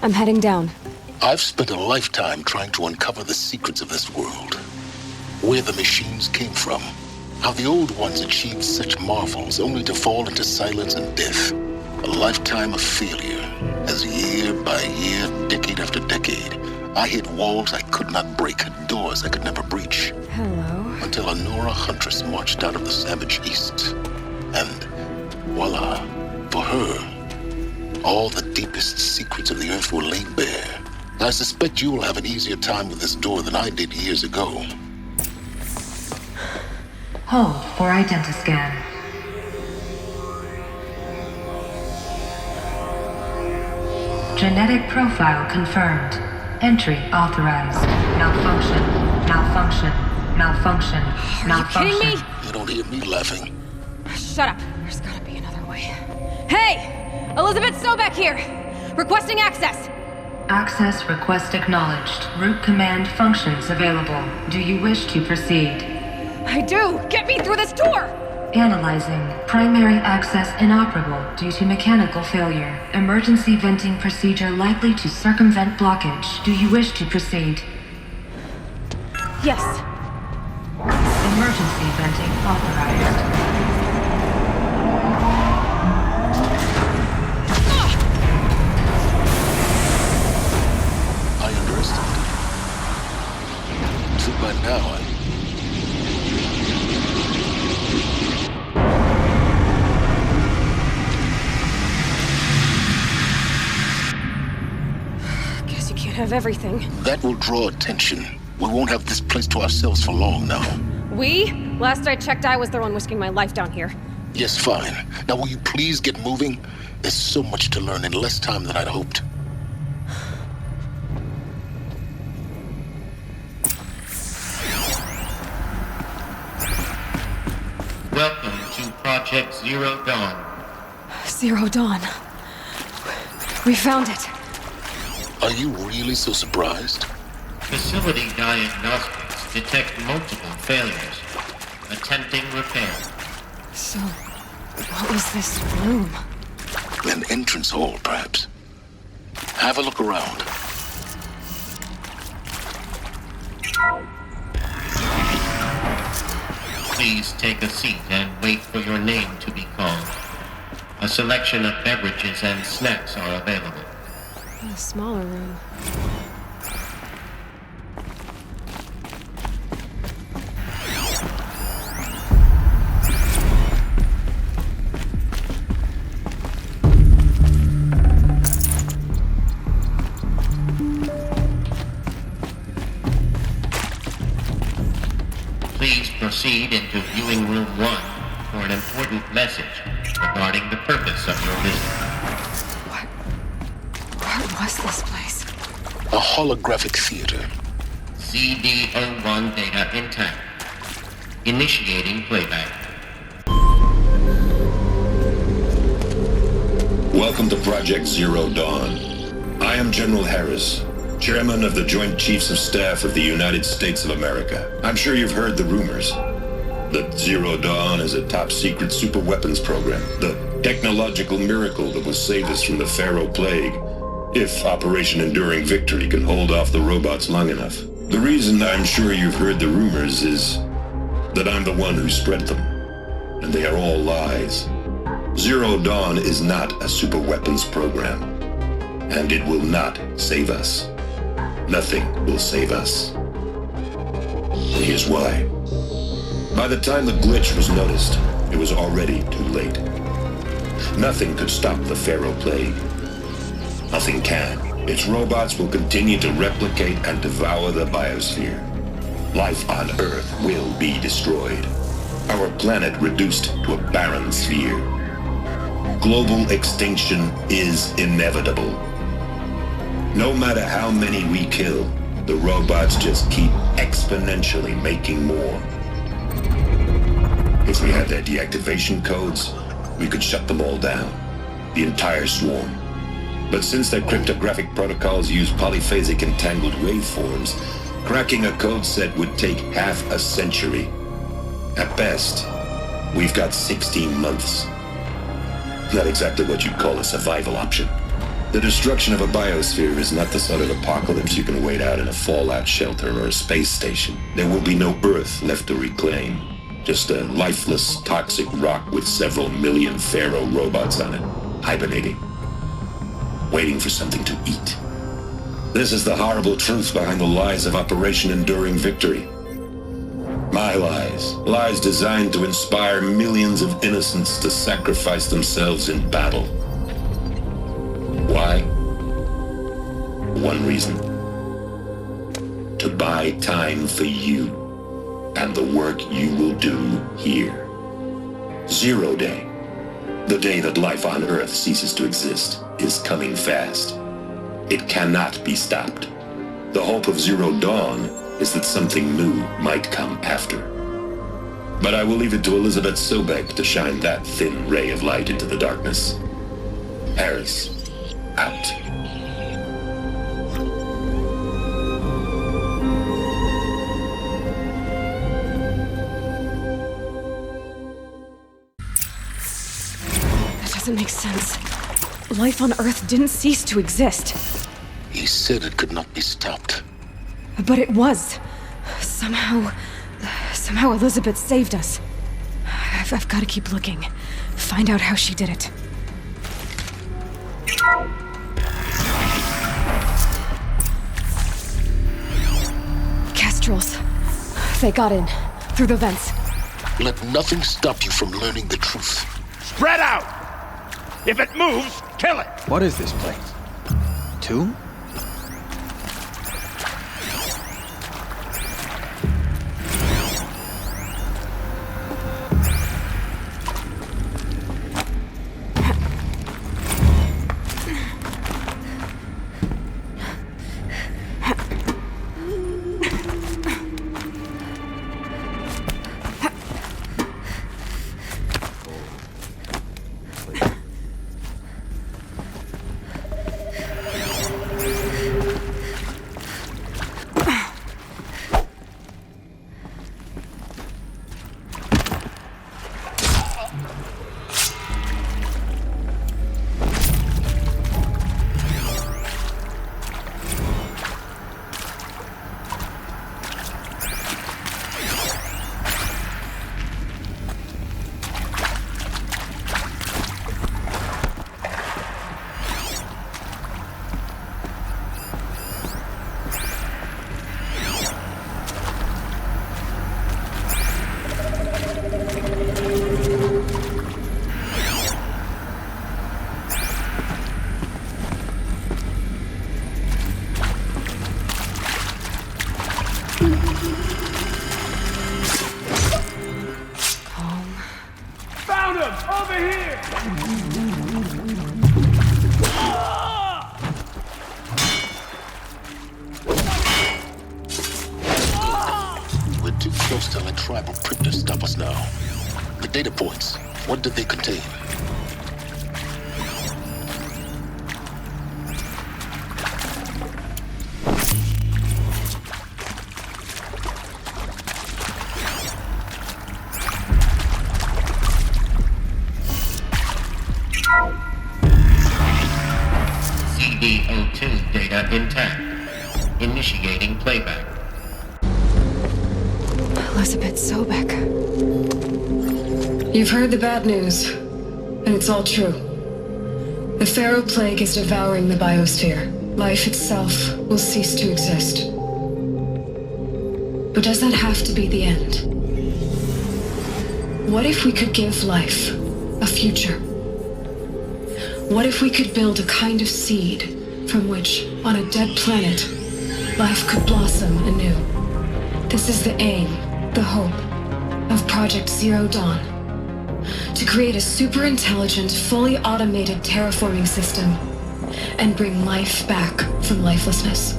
I'm heading down. I've spent a lifetime trying to uncover the secrets of this world. Where the machines came from. How the old ones achieved such marvels only to fall into silence and death. A lifetime of failure, as year by year, decade after decade, I hit walls I could not break, doors I could never breach. Hello. Until a Nora huntress marched out of the savage east. And voila, for her, all the deepest secrets of the earth were laid bare. I suspect you will have an easier time with this door than I did years ago. Hold for identiscan. Genetic profile confirmed. Entry authorized. Malfunction. Malfunction. Malfunction. Malfunction. Are you kidding me? You don't hear me laughing. Shut up. There's gotta be another way. Hey! Elizabeth Sobek here! Requesting access! Access request acknowledged. Root command functions available. Do you wish to proceed? I do! Get me through this door! Analyzing. Primary access inoperable due to mechanical failure. Emergency venting procedure likely to circumvent blockage. Do you wish to proceed? Yes. Emergency venting authorized. I underestimated. So by now, Guess you can't have everything. that will draw attention. We won't have this place to ourselves for long now. We? Last I checked, I was the one risking my life down here. Yes, fine. Now will you please get moving? There's so much to learn in less time than I'd hoped. Welcome to Project Zero Dawn. Zero Dawn. We found it. Are you really so surprised? Facility diagnostics detect multiple failures. Attempting repair. So, what was this room? An entrance hall, perhaps. Have a look around. Please take a seat and wait for your name to be called. A selection of beverages and snacks are available. In a smaller room. Please proceed into viewing room 1 for an important message regarding the purpose of your visit. What was this place? A holographic theater. CD01 data intact. Initiating playback. Welcome to Project Zero Dawn. I am General Harris, Chairman of the Joint Chiefs of Staff of the United States of America. I'm sure you've heard the rumors that Zero Dawn is a top-secret superweapons program, the technological miracle that will save us from the Pharaoh Plague, if Operation Enduring Victory can hold off the robots long enough. The reason I'm sure you've heard the rumors is that I'm the one who spread them, and they are all lies. Zero Dawn is not a superweapons program, and it will not save us. Nothing will save us. And here's why. By the time the glitch was noticed, it was already too late. Nothing could stop the Pharaoh Plague. Nothing can. Its robots will continue to replicate and devour the biosphere. Life on Earth will be destroyed. Our planet reduced to a barren sphere. Global extinction is inevitable. No matter how many we kill, the robots just keep exponentially making more. If we had their deactivation codes, we could shut them all down, the entire swarm. But since their cryptographic protocols use polyphasic entangled waveforms, cracking a code set would take half a century. At best, we've got 16 months. Not exactly what you'd call a survival option. The destruction of a biosphere is not the sort of apocalypse you can wait out in a fallout shelter or a space station. There will be no Earth left to reclaim. Just a lifeless, toxic rock with several million Pharaoh robots on it, hibernating, waiting for something to eat. This is the horrible truth behind the lies of Operation Enduring Victory. My lies. Lies designed to inspire millions of innocents to sacrifice themselves in battle. Why? One reason. To buy time for you and the work you will do here. 0 Day, the day that life on Earth ceases to exist, is coming fast. It cannot be stopped. The hope of Zero Dawn is that something new might come after. But I will leave it to Elizabeth Sobek to shine that thin ray of light into the darkness. Harris, out. That doesn't make sense. Life on Earth didn't cease to exist. He said it could not be stopped. But it was. Somehow Elizabeth saved us. I've got to keep looking. Find out how she did it. Kestrels. They got in. Through the vents. Let nothing stop you from learning the truth. Spread out! If it moves, kill it! What is this place? Tomb? Data points. What did they contain? CD02 data intact. Initiating playback. Elizabeth Sobek. You've heard the bad news, and it's all true. The Pharaoh Plague is devouring the biosphere. Life itself will cease to exist. But does that have to be the end? What if we could give life a future? What if we could build a kind of seed from which, on a dead planet, life could blossom anew? This is the aim, the hope, of Project Zero Dawn. To create a super-intelligent, fully automated terraforming system and bring life back from lifelessness.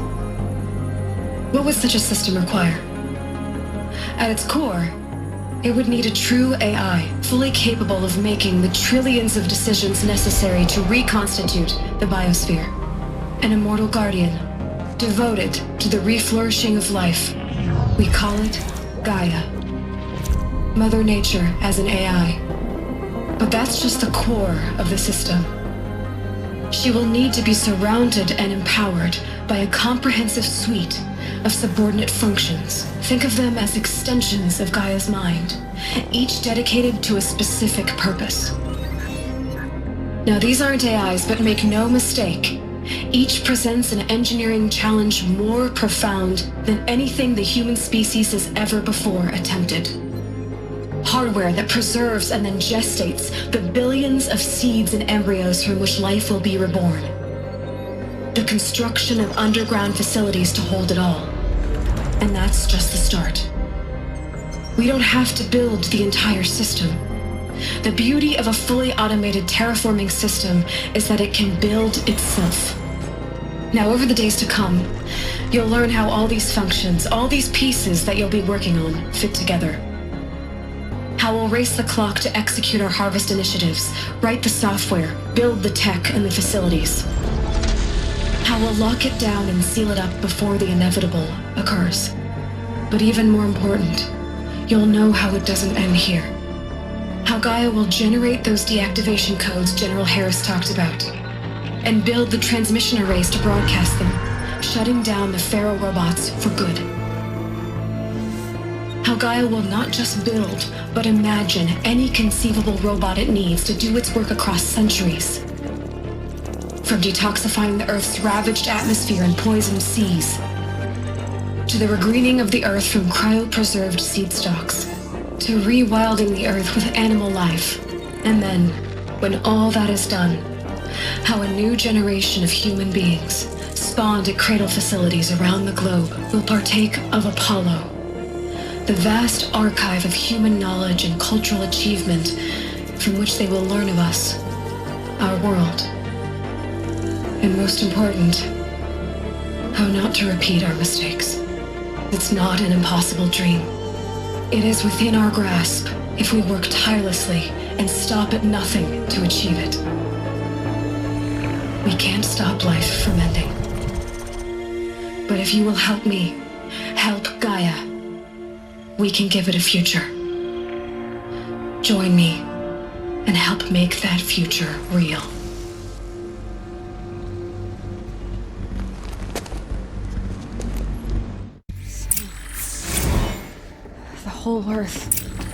What would such a system require? At its core, it would need a true AI, fully capable of making the trillions of decisions necessary to reconstitute the biosphere. An immortal guardian, devoted to the reflourishing of life. We call it Gaia. Mother Nature as an AI. But that's just the core of the system. She will need to be surrounded and empowered by a comprehensive suite of subordinate functions. Think of them as extensions of Gaia's mind, each dedicated to a specific purpose. Now, these aren't AIs, but make no mistake, each presents an engineering challenge more profound than anything the human species has ever before attempted. Hardware that preserves and then gestates the billions of seeds and embryos from which life will be reborn. The construction of underground facilities to hold it all. And that's just the start. We don't have to build the entire system. The beauty of a fully automated terraforming system is that it can build itself. Now, over the days to come, you'll learn how all these functions, all these pieces that you'll be working on, fit together. How we'll race the clock to execute our harvest initiatives, write the software, build the tech and the facilities. How we'll lock it down and seal it up before the inevitable occurs. But even more important, you'll know how it doesn't end here. How Gaia will generate those deactivation codes General Harris talked about, and build the transmission arrays to broadcast them, shutting down the Pharaoh robots for good. How Gaia will not just build, but imagine any conceivable robot it needs to do its work across centuries. From detoxifying the Earth's ravaged atmosphere and poisoned seas, to the regreening of the Earth from cryopreserved seed stalks, to rewilding the Earth with animal life. And then, when all that is done, how a new generation of human beings, spawned at cradle facilities around the globe, will partake of Apollo, the vast archive of human knowledge and cultural achievement from which they will learn of us, our world. And most important, how not to repeat our mistakes. It's not an impossible dream. It is within our grasp if we work tirelessly and stop at nothing to achieve it. We can't stop life from ending. But if you will help me, help Gaia, we can give it a future. Join me and help make that future real. The whole Earth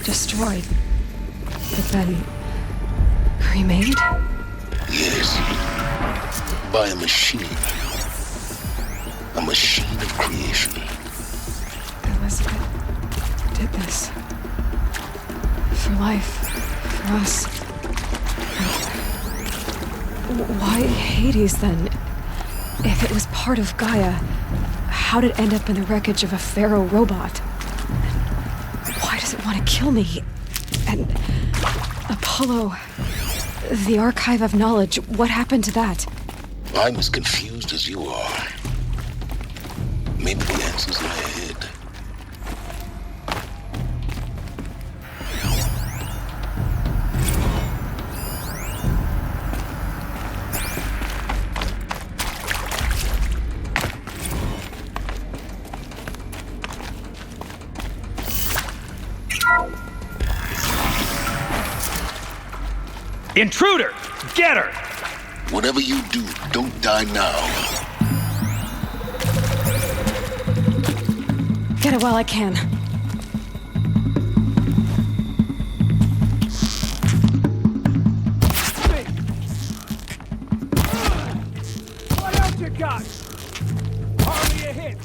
destroyed, but then remade? Yes. By a machine. A machine of creation. Elizabeth did this. For life. For us. Why Hades, then? If it was part of Gaia, how'd it end up in the wreckage of a Pharaoh robot? Why does it want to kill me? And Apollo, the archive of knowledge, what happened to that? I'm as confused as you are. Maybe the answer's in my head. Intruder! Get her! Whatever you do, don't die now. Get it while I can. What else you got? Hardly a hit.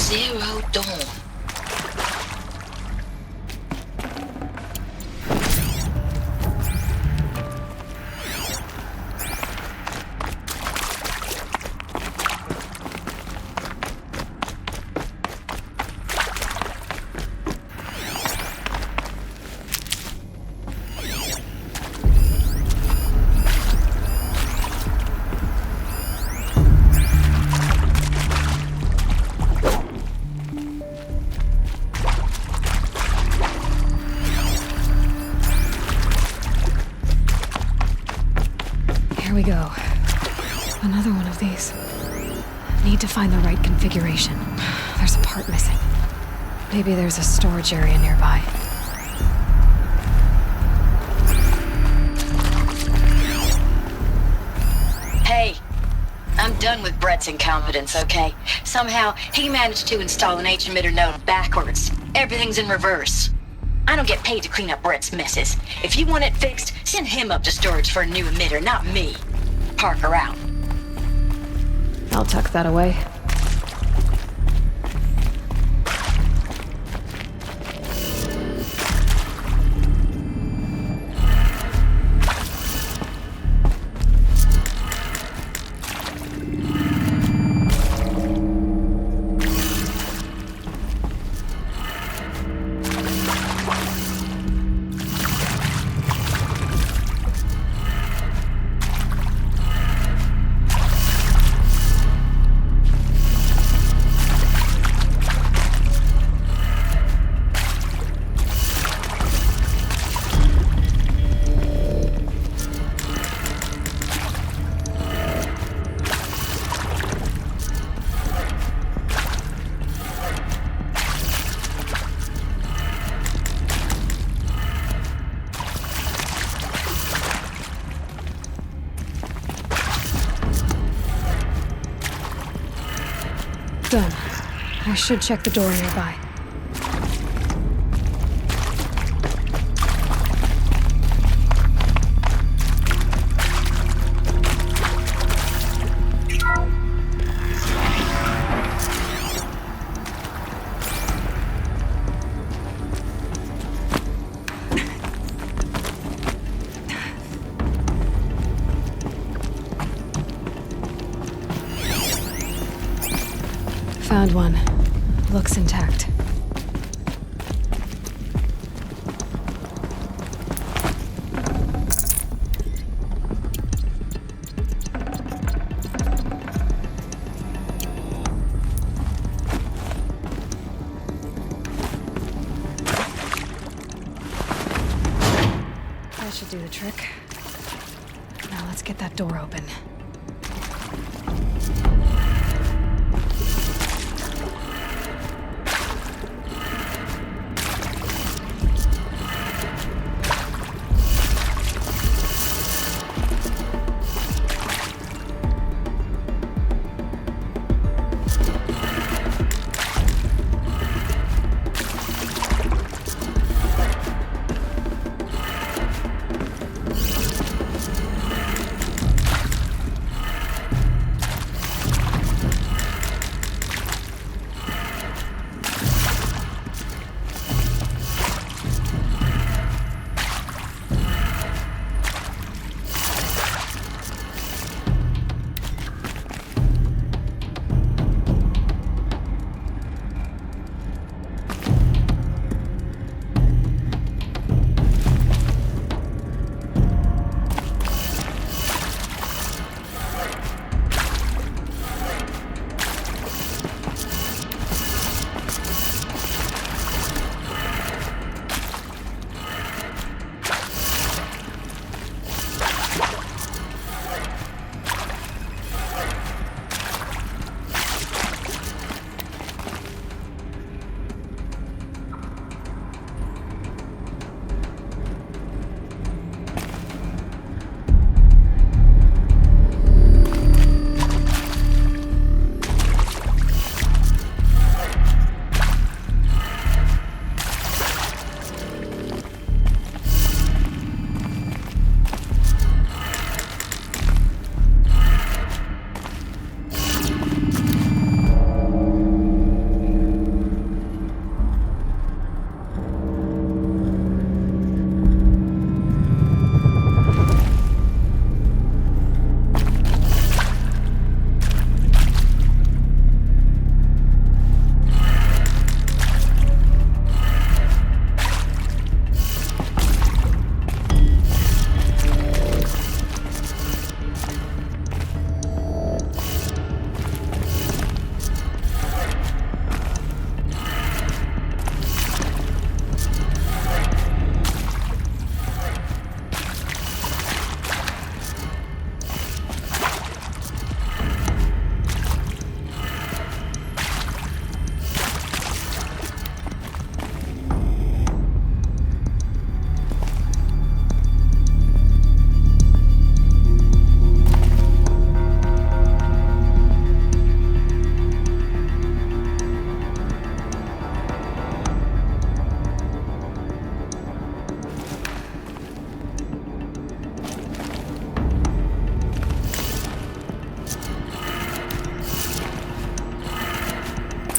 Zero Dawn. Here we go. Another one of these. Need to find the right configuration. There's a part missing. Maybe there's a storage area nearby. Hey, I'm done with Brett's incompetence, okay? Somehow, he managed to install an H-emitter node backwards. Everything's in reverse. I don't get paid to clean up Brett's messes. If you want it fixed, send him up to storage for a new emitter, not me. Parker out. I'll tuck that away. Done. I should check the door nearby. Found one. Looks intact. That should do the trick. Now let's get that door open.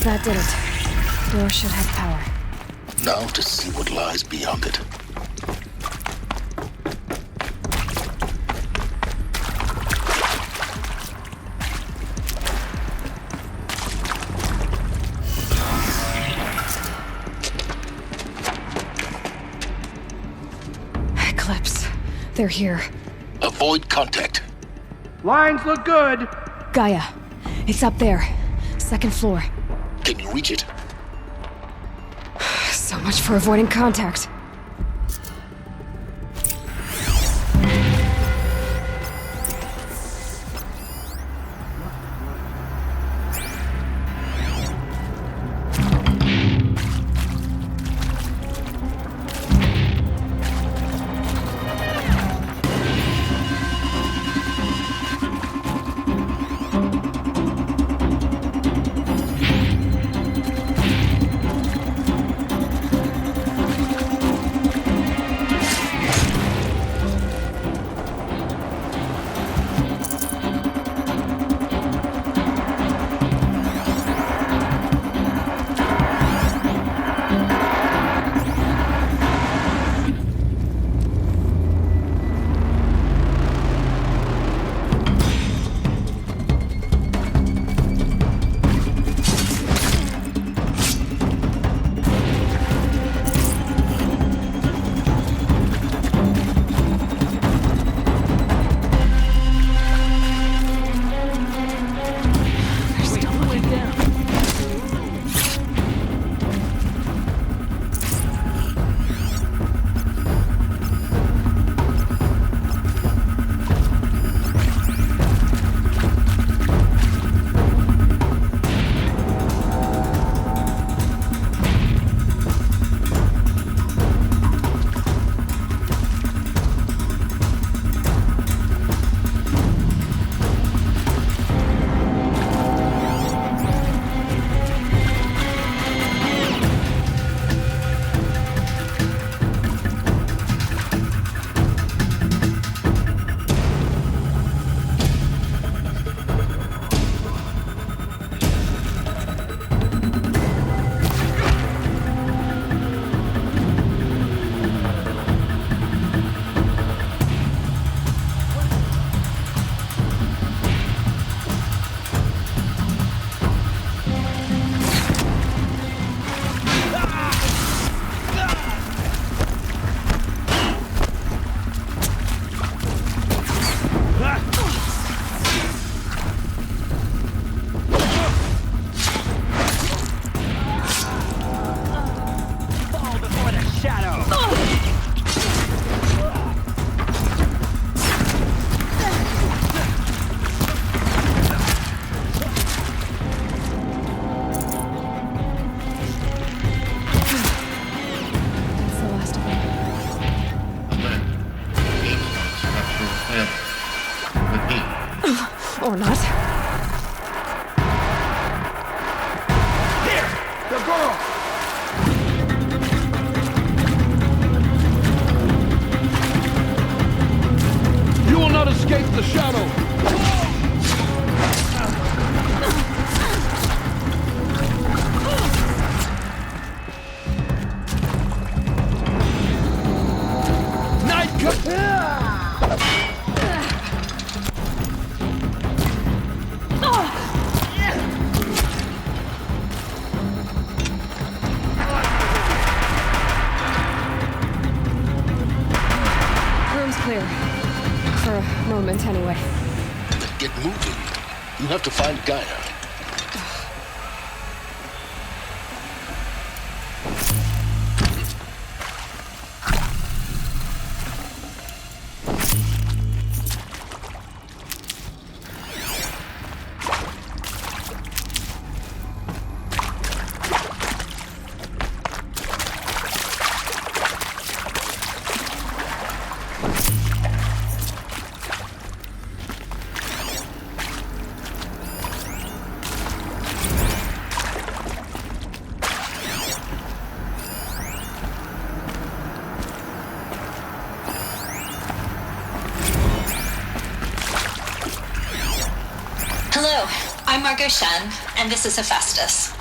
That did it. Door should have power. Now to see what lies beyond it. Eclipse. They're here. Avoid contact. Lines look good. Gaia. It's up there. Second floor. Can you reach it? So much for avoiding contact. Or not. Here! The girl! You will not escape the shadow! Night Clear. For a moment, anyway. Then get moving. You have to find Gaia. Hello, I'm Margot Shen, and this is Hephaestus.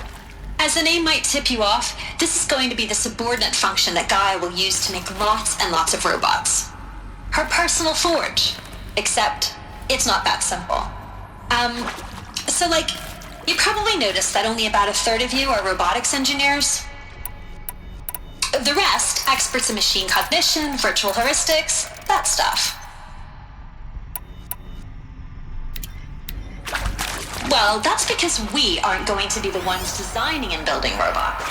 As the name might tip you off, this is going to be the subordinate function that Gaia will use to make lots and lots of robots. Her personal forge. Except, it's not that simple. So like, you probably noticed that only about a third of you are robotics engineers. The rest, experts in machine cognition, virtual heuristics, that stuff. Well, that's because we aren't going to be the ones designing and building robots.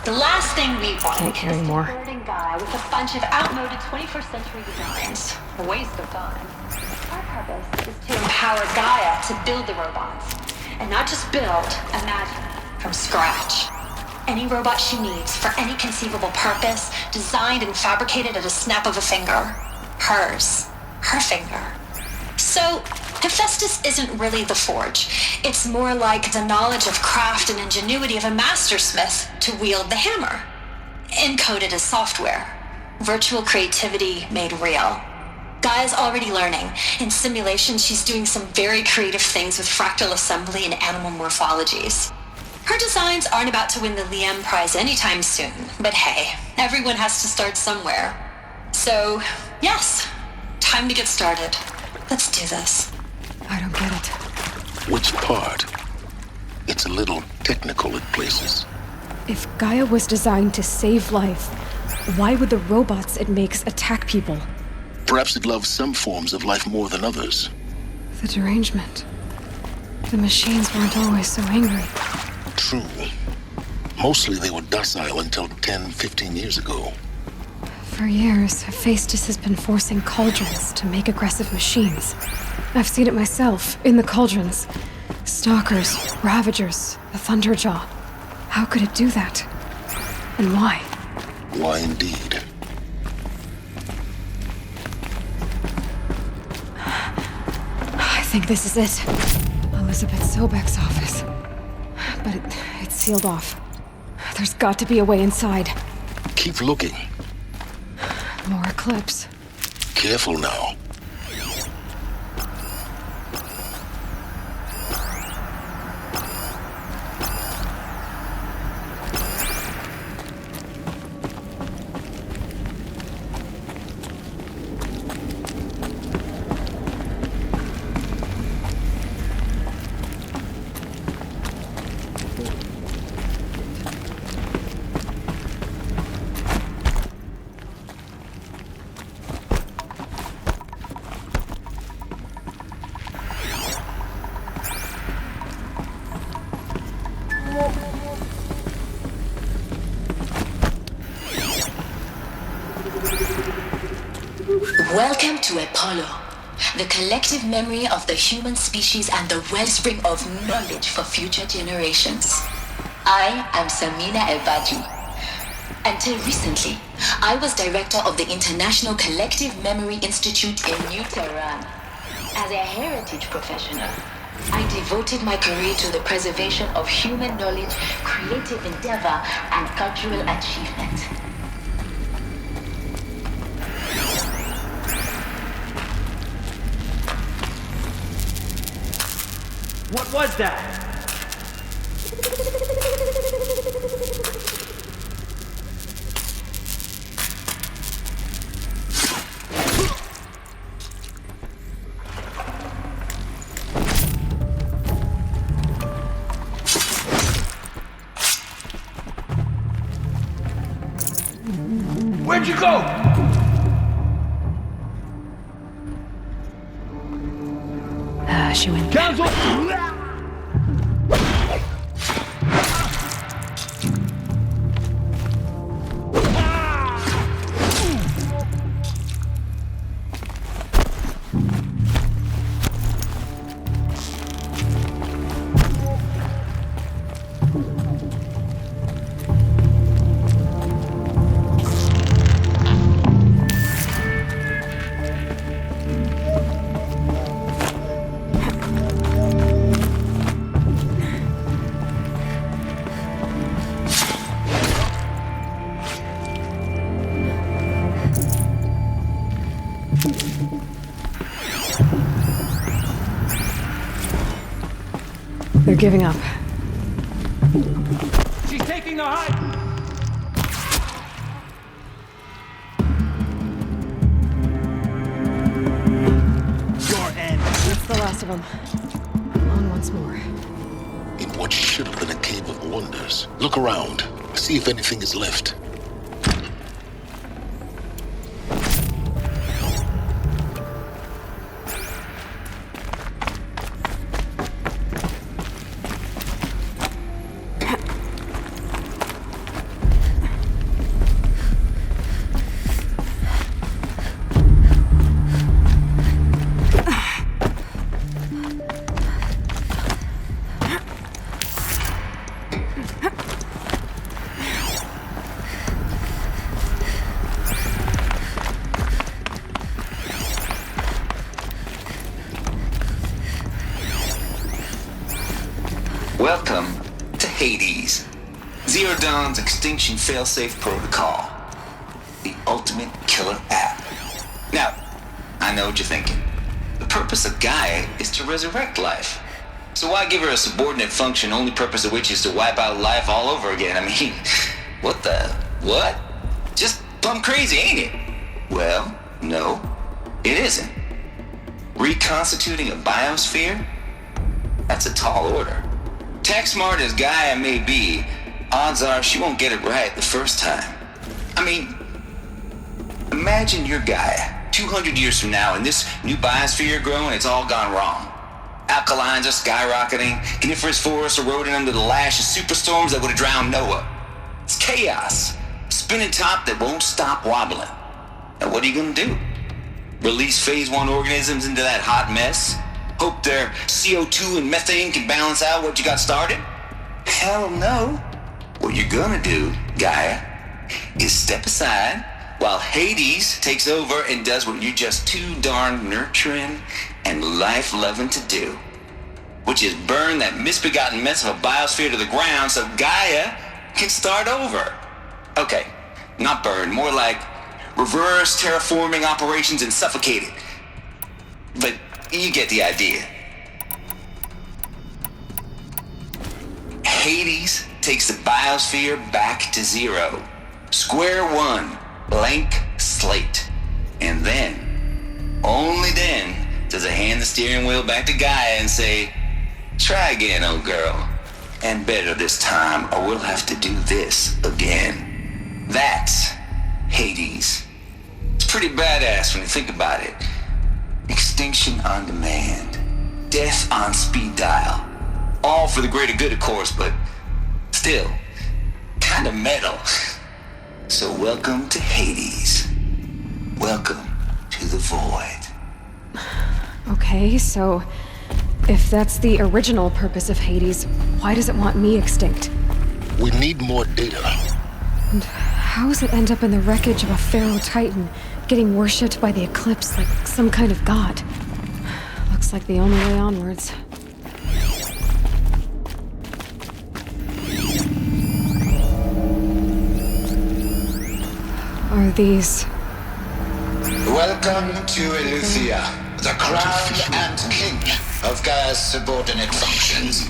The last thing we want is to burden Gaia with a bunch of outmoded 21st century designs. A waste of time. Our purpose is to empower Gaia to build the robots. And not just build, imagine, from scratch. Any robot she needs for any conceivable purpose, designed and fabricated at a snap of a finger. Hers. Her finger. So, Hephaestus isn't really the forge. It's more like the knowledge of craft and ingenuity of a mastersmith to wield the hammer. Encoded as software. Virtual creativity made real. Gaia's already learning. In simulation, she's doing some very creative things with fractal assembly and animal morphologies. Her designs aren't about to win the Liam Prize anytime soon, but hey, everyone has to start somewhere. So, yes, time to get started. Let's do this. I don't get it. Which part? It's a little technical at places. If Gaia was designed to save life, why would the robots it makes attack people? Perhaps it loves some forms of life more than others. The derangement. The machines weren't always so angry. True. Mostly they were docile until 10, 15 years ago. For years, Hephaestus has been forcing cauldrons to make aggressive machines. I've seen it myself, in the cauldrons. Stalkers, Ravagers, the Thunderjaw. How could it do that? And why? Why indeed? I think this is it. Elizabeth Sobek's office. But it's sealed off. There's got to be a way inside. Keep looking. More Eclipse. Careful now. Welcome to Apollo, the collective memory of the human species and the wellspring of knowledge for future generations. I am Samina Elbaju. Until recently, I was director of the International Collective Memory Institute in New Tehran. As a heritage professional, I devoted my career to the preservation of human knowledge, creative endeavor, and cultural achievement. What was that? Where'd you go? She went. Cancel! They're giving up. She's taking the high. Your end. That's the last of them. On once more. In what should have been a cave of wonders. Look around. See if anything is left. Welcome to Hades, Zero Dawn's extinction failsafe protocol, the ultimate killer app. Now, I know what you're thinking. The purpose of Gaia is to resurrect life. So why give her a subordinate function, only purpose of which is to wipe out life all over again? I mean, what? Just plumb crazy, ain't it? Well, no, it isn't. Reconstituting a biosphere? That's a tall order. Tech smart as Gaia may be, odds are she won't get it right the first time. I mean, imagine you're Gaia, 200 years from now, and this new biosphere you're growing, it's all gone wrong. Alkalines are skyrocketing, coniferous forests eroding under the lash of superstorms that would have drowned Noah. It's chaos, spinning top that won't stop wobbling. Now what are you gonna do? Release phase 1 organisms into that hot mess? Hope their CO2 and methane can balance out what you got started? Hell no. What you're gonna do, Gaia, is step aside while Hades takes over and does what you're just too darn nurturing and life-loving to do, which is burn that misbegotten mess of a biosphere to the ground so Gaia can start over. Okay, not burn, more like reverse terraforming operations and suffocate it. But you get the idea. Hades takes the biosphere back to zero. Square one, blank slate. And then, only then, does it hand the steering wheel back to Gaia and say, try again, old girl. And better this time, or we'll have to do this again. That's Hades. It's pretty badass when you think about it. Extinction on demand. Death on speed dial. All for the greater good, of course, but still, kind of metal. So welcome to Hades. Welcome to the void. Okay, so if that's the original purpose of Hades, why does it want me extinct? We need more data. And how does it end up in the wreckage of a Pharaoh Titan, getting worshipped by the Eclipse like some kind of god? Looks like the only way onwards. Are these... Welcome to Eleuthia, the crown and king of Gaia's subordinate functions.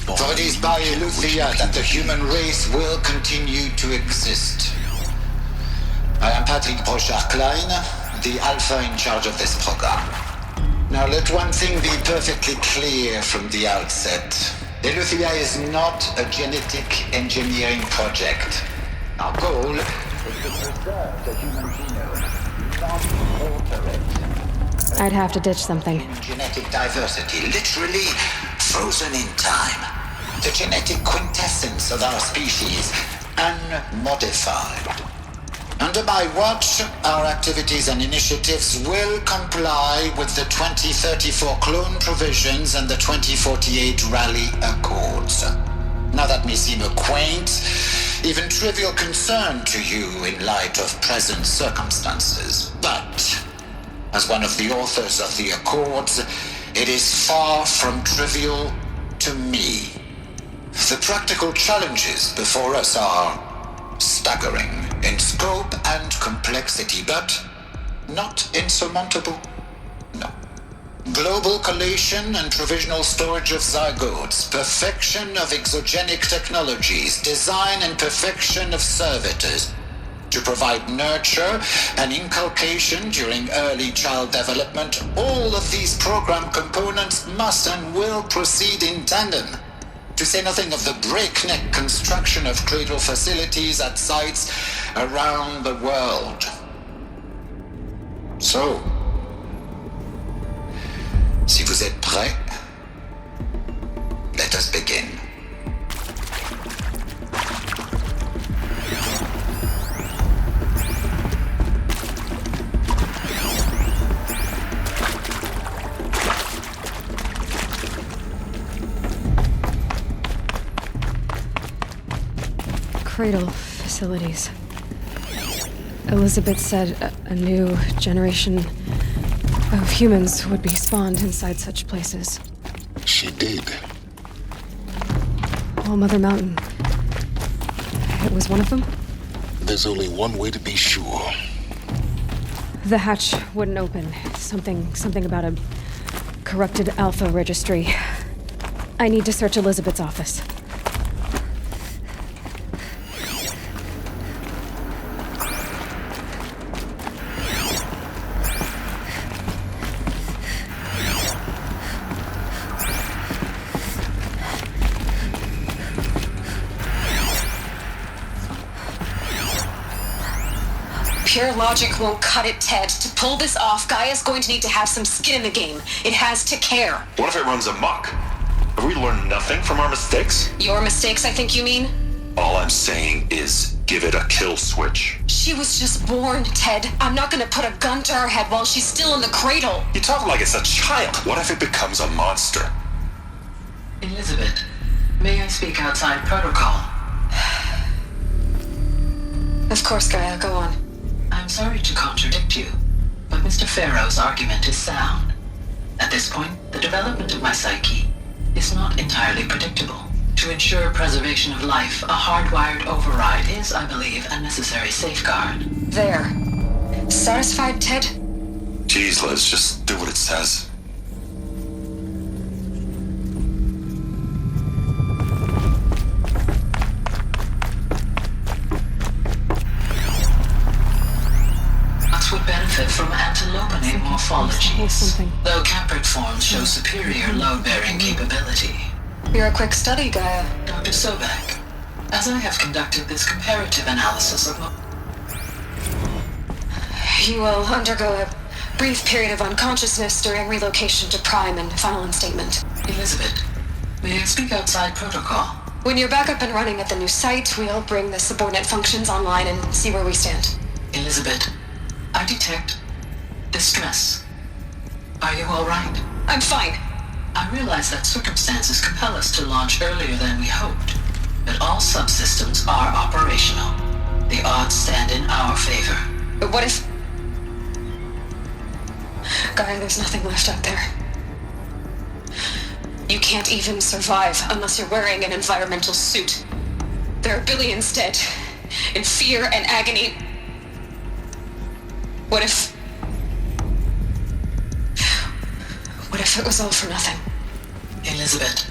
For it is by Eleuthia that the human race will continue to exist. I am Patrick Brochard-Klein, the alpha in charge of this program. Now let one thing be perfectly clear from the outset. Eleuthia is not a genetic engineering project. Our goal is to preserve the human genome, not alter it. I'd have to ditch something. Genetic diversity, literally frozen in time. The genetic quintessence of our species, unmodified. Under my watch, our activities and initiatives will comply with the 2034 clone provisions and the 2048 Rally Accords. Now that may seem a quaint, even trivial concern to you in light of present circumstances, but as one of the authors of the Accords, it is far from trivial to me. The practical challenges before us are staggering in scope and complexity, but not insurmountable. No. Global collation and provisional storage of zygotes, perfection of exogenic technologies, design and perfection of servitors, to provide nurture and inculcation during early child development. All of these program components must and will proceed in tandem, to say nothing of the breakneck construction of cradle facilities at sites around the world. So, si vous êtes prêts, let us begin. Cradle facilities. Elizabeth said a new generation of humans would be spawned inside such places. She did. Well, Mother Mountain. It was one of them? There's only one way to be sure. The hatch wouldn't open. Something about a corrupted alpha registry. I need to search Elizabeth's office. Pure logic won't cut it, Ted. To pull this off, Gaia's going to need to have some skin in the game. It has to care. What if it runs amok? Have we learned nothing from our mistakes? Your mistakes, I think you mean? All I'm saying is give it a kill switch. She was just born, Ted. I'm not gonna put a gun to her head while she's still in the cradle. You talk like it's a child. What if it becomes a monster? Elizabeth, may I speak outside protocol? Of course, Gaia, go on. I'm sorry to contradict you, but Mr. Farrow's argument is sound. At this point, the development of my psyche is not entirely predictable. To ensure preservation of life, a hardwired override is, I believe, a necessary safeguard. There. Satisfied, Ted? Jeez, Liz, just do what it says. Would benefit from antilopinate morphologies, though caprid forms show superior load-bearing capability. You're a quick study, Gaia. Dr. Sobek, as I have conducted this comparative analysis of... You will undergo a brief period of unconsciousness during relocation to Prime and final instatement. Elizabeth, may I speak outside protocol? When you're back up and running at the new site, we'll bring the subordinate functions online and see where we stand. Elizabeth, I detect distress. Are you all right? I'm fine. I realize that circumstances compel us to launch earlier than we hoped, but all subsystems are operational. The odds stand in our favor. But what if... Gaia, there's nothing left out there. You can't even survive unless you're wearing an environmental suit. There are billions dead, in fear and agony. What if it was all for nothing? Elizabeth,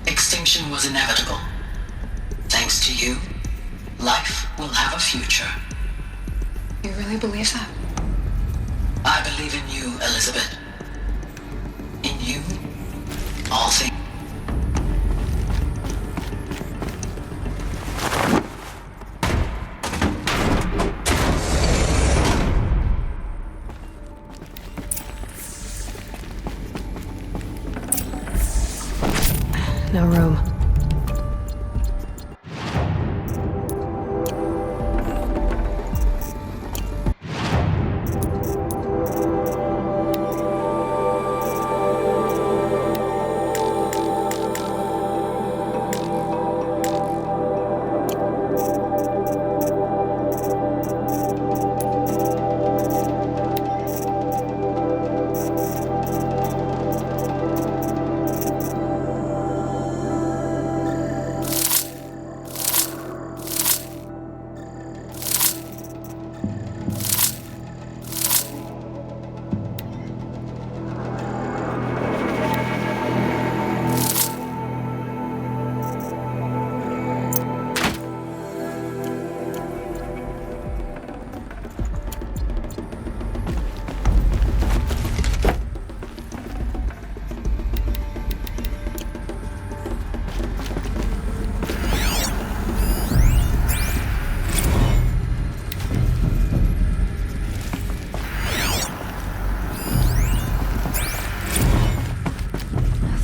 extinction was inevitable. Thanks to you, life will have a future. You really believe that? I believe in you, Elizabeth. In you, all things. No room.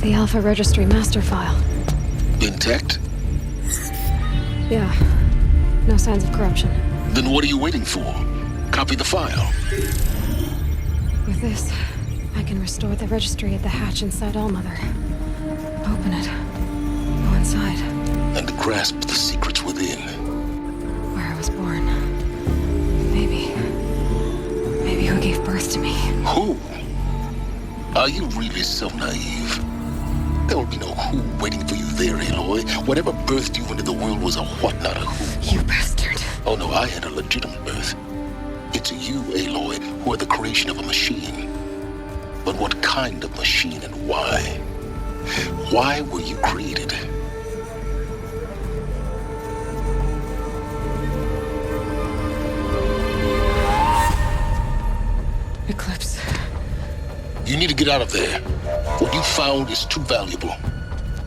The Alpha Registry master file. Intact? Yeah. No signs of corruption. Then what are you waiting for? Copy the file. With this, I can restore the registry at the hatch inside Allmother. Open it. Go inside. And grasp the secrets within. Where I was born. Maybe who gave birth to me. Who? Are you really so naive? There will be no who waiting for you there, Aloy. Whatever birthed you into the world was a what, not a who. You bastard. Oh no, I had a legitimate birth. It's you, Aloy, who are the creation of a machine. But what kind of machine and why? Why were you created? Eclipse. You need to get out of there. What you found is too valuable.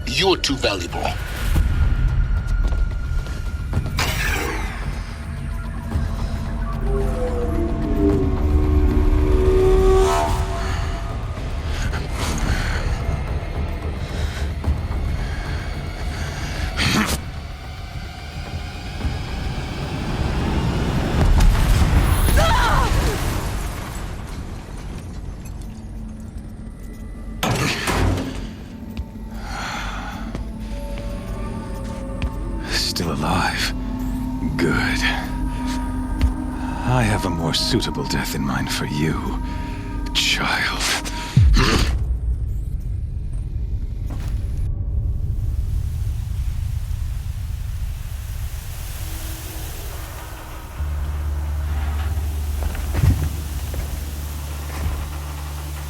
You're too valuable. Still alive. Good. I have a more suitable death in mind for you, child.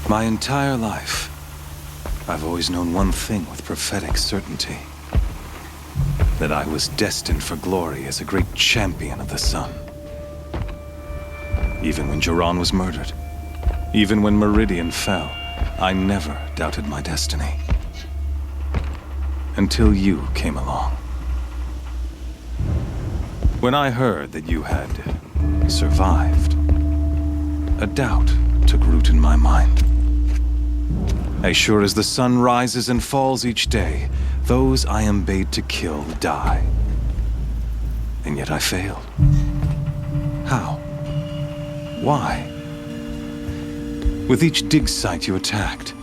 My entire life, I've always known one thing with prophetic certainty. That I was destined for glory as a great champion of the sun. Even when Jiran was murdered, even when Meridian fell, I never doubted my destiny. Until you came along. When I heard that you had survived, a doubt took root in my mind. As sure as the sun rises and falls each day, those I am bade to kill die. And yet I failed. How? Why? With each dig site you attacked,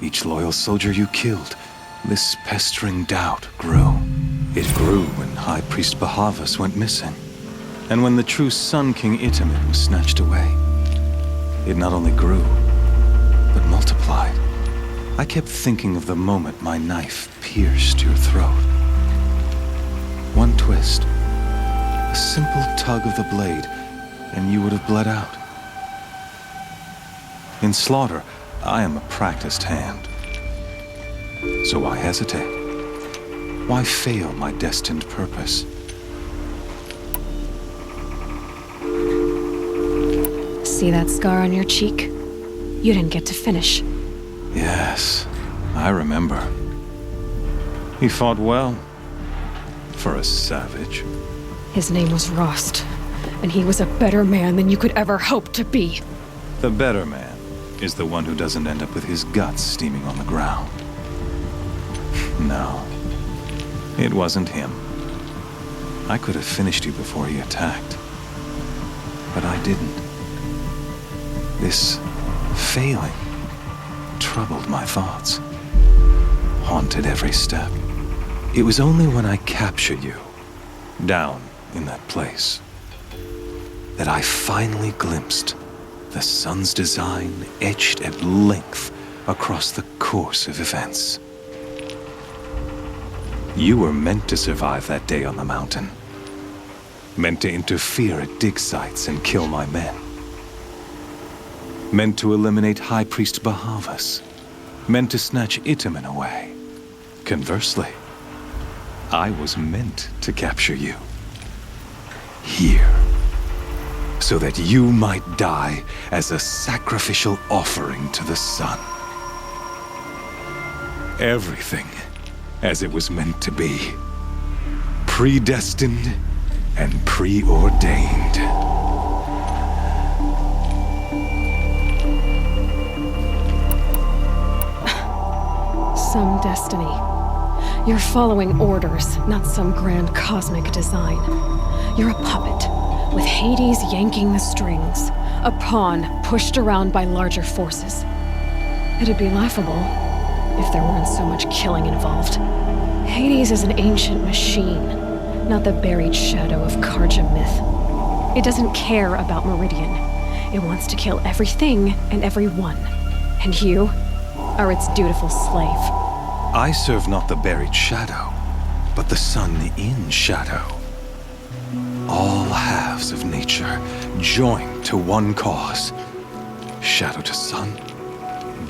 each loyal soldier you killed, this pestering doubt grew. It grew when High Priest Bahavas went missing, and when the true Sun King Itamen was snatched away. It not only grew, but multiplied. I kept thinking of the moment my knife pierced your throat. One twist, a simple tug of the blade, and you would have bled out. In slaughter, I am a practiced hand. So why hesitate? Why fail my destined purpose? See that scar on your cheek? You didn't get to finish. Yes, I remember. He fought well. For a savage. His name was Rost, and he was a better man than you could ever hope to be. The better man is the one who doesn't end up with his guts steaming on the ground. No, it wasn't him. I could have finished you before he attacked. But I didn't. This failing troubled my thoughts, haunted every step. It was only when I captured you, down in that place, that I finally glimpsed the sun's design etched at length across the course of events. You were meant to survive that day on the mountain, meant to interfere at dig sites and kill my men. Meant to eliminate High Priest Bahavas. Meant to snatch Itamen away. Conversely, I was meant to capture you. Here. So that you might die as a sacrificial offering to the sun. Everything as it was meant to be. Predestined and preordained. some destiny. You're following orders, not some grand cosmic design. You're a puppet, with Hades yanking the strings, a pawn pushed around by larger forces. It'd be laughable if there weren't so much killing involved. Hades is an ancient machine, not the buried shadow of Karja myth. It doesn't care about Meridian. It wants to kill everything and everyone. And you are its dutiful slave. I serve not the buried shadow, but the sun in shadow. All halves of nature joined to one cause. Shadow to sun,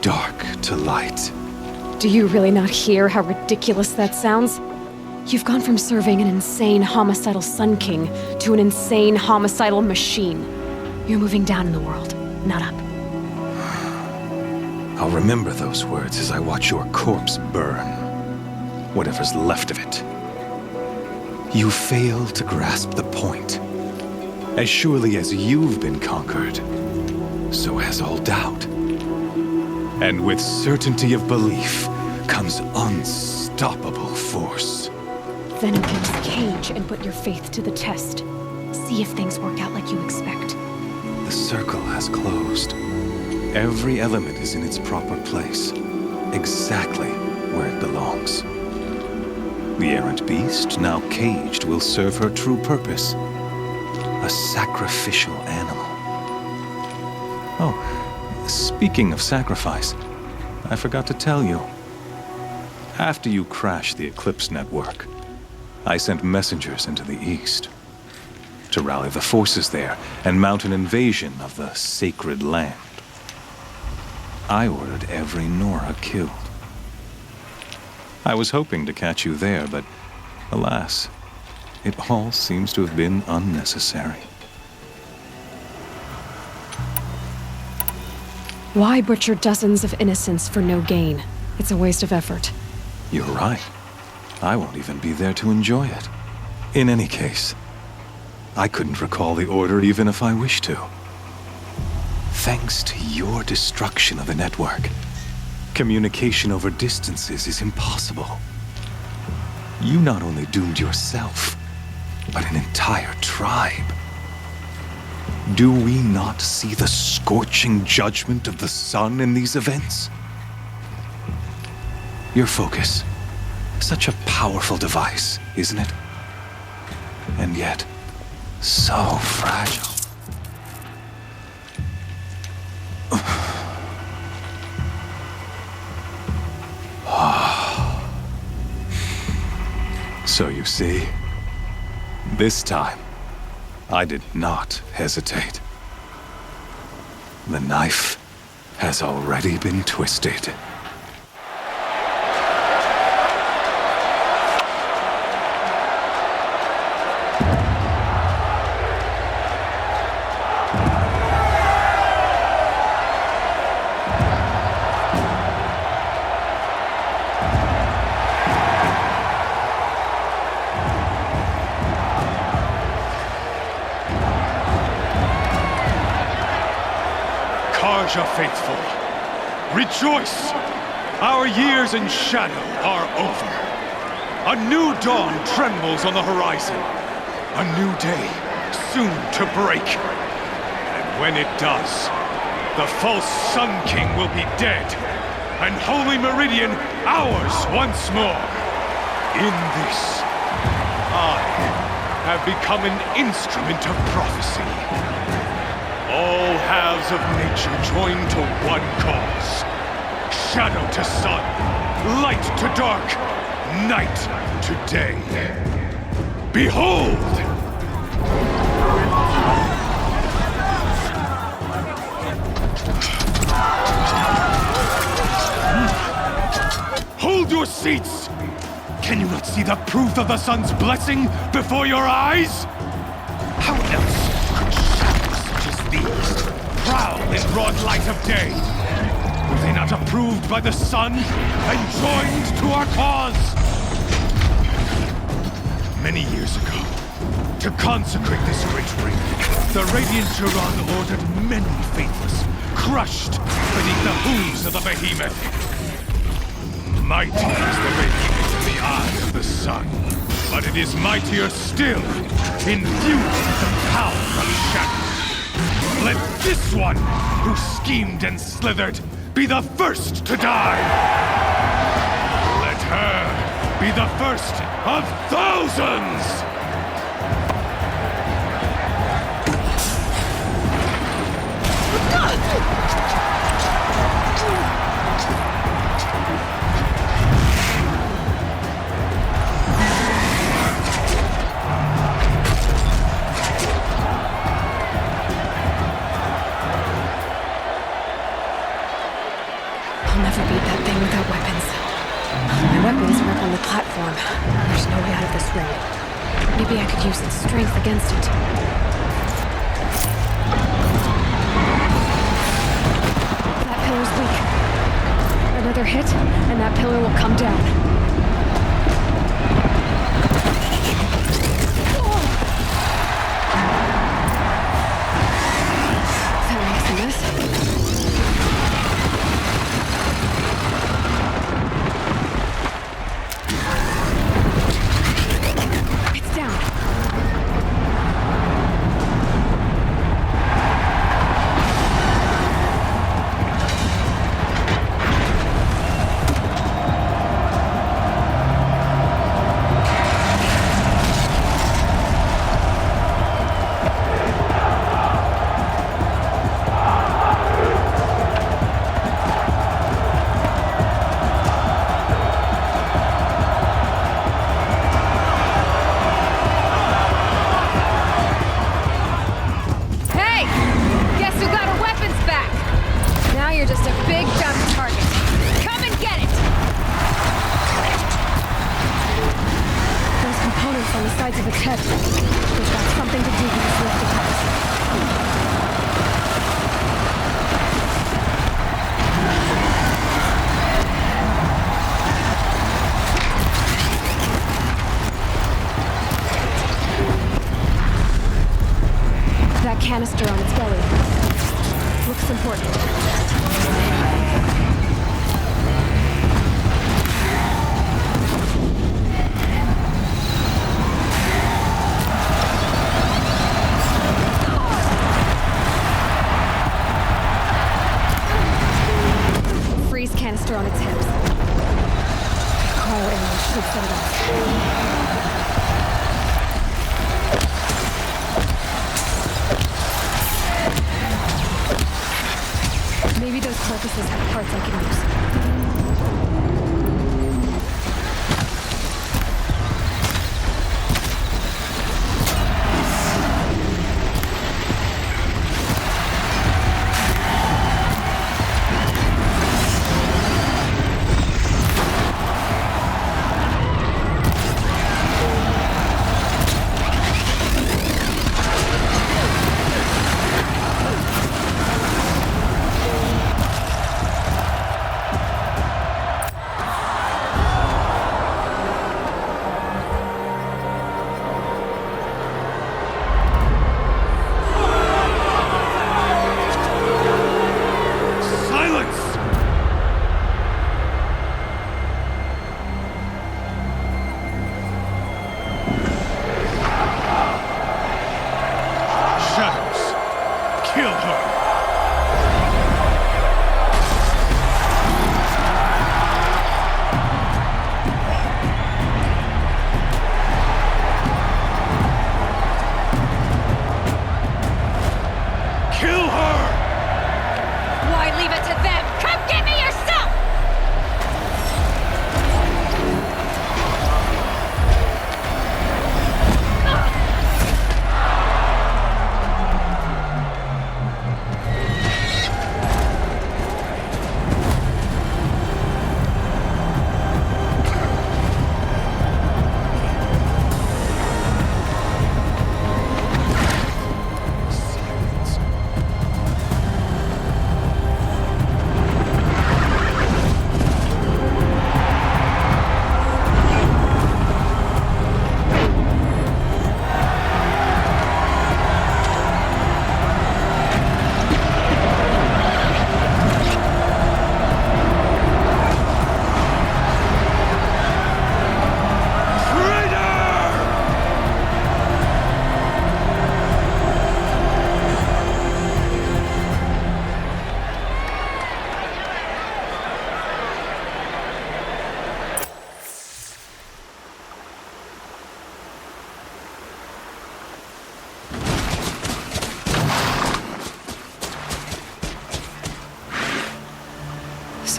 dark to light. Do you really not hear how ridiculous that sounds? You've gone from serving an insane homicidal Sun King to an insane homicidal machine. You're moving down in the world, not up. I'll remember those words as I watch your corpse burn. Whatever's left of it. You fail to grasp the point. As surely as you've been conquered, so has all doubt. And with certainty of belief comes unstoppable force. Then open this cage and put your faith to the test. See if things work out like you expect. The circle has closed. Every element is in its proper place, exactly where it belongs. The errant beast, now caged, will serve her true purpose. A sacrificial animal. Oh, speaking of sacrifice, I forgot to tell you. After you crashed the Eclipse network, I sent messengers into the east to rally the forces there and mount an invasion of the sacred land. I ordered every Nora killed. I was hoping to catch you there, but alas, it all seems to have been unnecessary. Why butcher dozens of innocents for no gain? It's a waste of effort. You're right. I won't even be there to enjoy it. In any case, I couldn't recall the order even if I wished to. Thanks to your destruction of the network, communication over distances is impossible. You not only doomed yourself, but an entire tribe. Do we not see the scorching judgment of the sun in these events? Your focus, such a powerful device, isn't it? And yet, so fragile. So you see, this time, I did not hesitate. The knife has already been twisted. Faithful, rejoice! Our years in shadow are over. A new dawn trembles on the horizon. A new day, soon to break. And when it does, the false Sun King will be dead, and Holy Meridian ours once more. In this, I have become an instrument of prophecy. All halves of nature joined to one cause. Shadow to sun, light to dark, night to day. Behold! Hold your seats! Can you not see the proof of the sun's blessing before your eyes? How else could shadows such as these prowl in broad light of day? Were they not approved by the sun and joined to our cause? Many years ago, to consecrate this great ring, the Radiant Turan ordered many faithless, crushed beneath the hooves of the behemoth. Mighty is the radiance in the eye of the sun, but it is mightier still, infused with the power of shadow. Let this one, who schemed and slithered, be the first to die! Let her be the first of thousands! I'll never beat that thing without weapons. My weapons are up on the platform. There's no way out of this ring. Maybe I could use its strength against it. That pillar's weak. Another hit, and that pillar will come down. That makes a mess. Canister on its belly. Looks important. Freeze canister on its hips. Cryo arrows should set it off. Maybe those corpuses have parts I can use.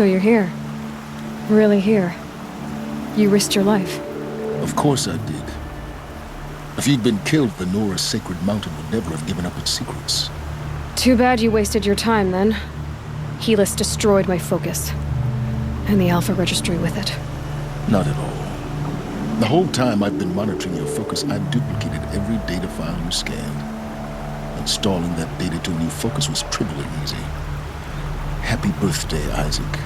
So you're here. Really here. You risked your life. Of course I did. If you'd been killed, the Nora's sacred mountain would never have given up its secrets. Too bad you wasted your time, then. Helis destroyed my focus. And the Alpha Registry with it. Not at all. The whole time I've been monitoring your focus, I duplicated every data file you scanned. Installing that data to a new focus was trivial and easy. Happy birthday, Isaac.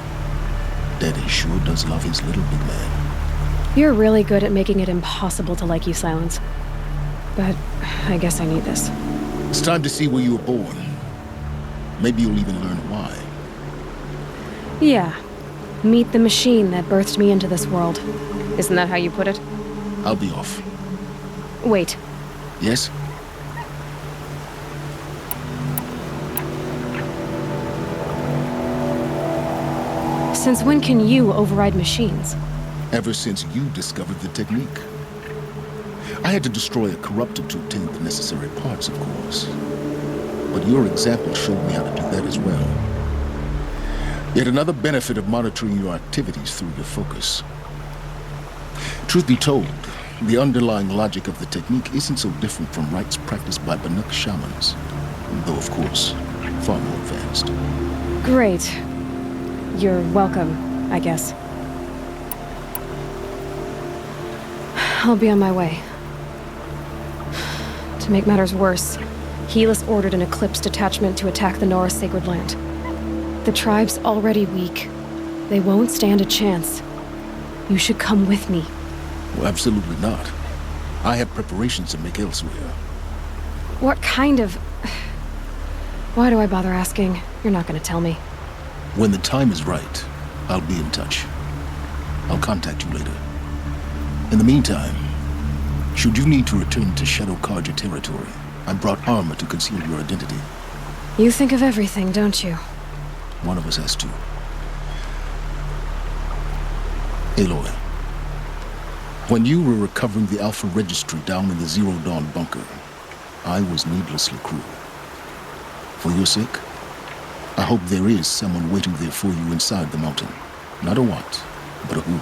Daddy sure does love his little big man. You're really good at making it impossible to like you, Silence. But I guess I need this. It's time to see where you were born. Maybe you'll even learn why. Yeah. Meet the machine that birthed me into this world. Isn't that how you put it? I'll be off. Wait. Yes? Since when can you override machines? Ever since you discovered the technique. I had to destroy a corruptor to obtain the necessary parts, of course. But your example showed me how to do that as well. Yet another benefit of monitoring your activities through your focus. Truth be told, the underlying logic of the technique isn't so different from rites practiced by Banuk shamans, though of course, far more advanced. Great. You're welcome, I guess. I'll be on my way. To make matters worse, Helis ordered an Eclipse detachment to attack the Nora Sacred Land. The tribe's already weak. They won't stand a chance. You should come with me. Well, absolutely not. I have preparations to make elsewhere. What kind of... Why do I bother asking? You're not gonna tell me. When the time is right, I'll be in touch. I'll contact you later. In the meantime, should you need to return to Shadow Karja territory, I brought armor to conceal your identity. You think of everything, don't you? One of us has to. Aloy, when you were recovering the Alpha Registry down in the Zero Dawn bunker, I was needlessly cruel. For your sake, I hope there is someone waiting there for you inside the mountain. Not a what, but a who.